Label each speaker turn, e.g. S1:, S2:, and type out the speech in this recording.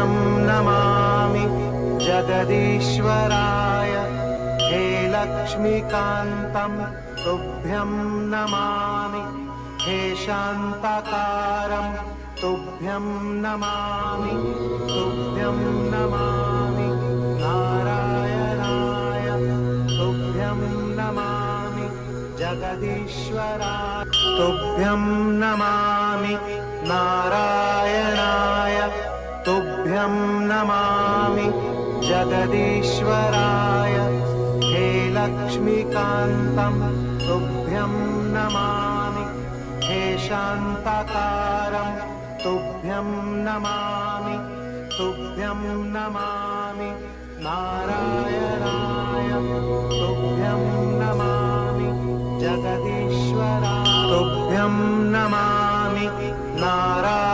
S1: तुभ्यं नमामि जगदीश्वराय हे लक्ष्मीकान्तं तुभ्यं नमामि हे शान्ताकारं तुभ्यं नमामि तुभ्यं नमामि नारायणाय तुभ्यं नमामि जगदीश्वराय तुभ्यं नमामि नारायणाय तुभ्यं नमामि जगदीश्वराय हे लक्ष्मीकान्तं तुभ्यं नमामि हे शान्ताकारं तुभ्यं नमामि तुभ्यं नमामि नारायणाय तुभ्यं नमामि जगदीश्वराय तुभ्यं नमामि नारायणाय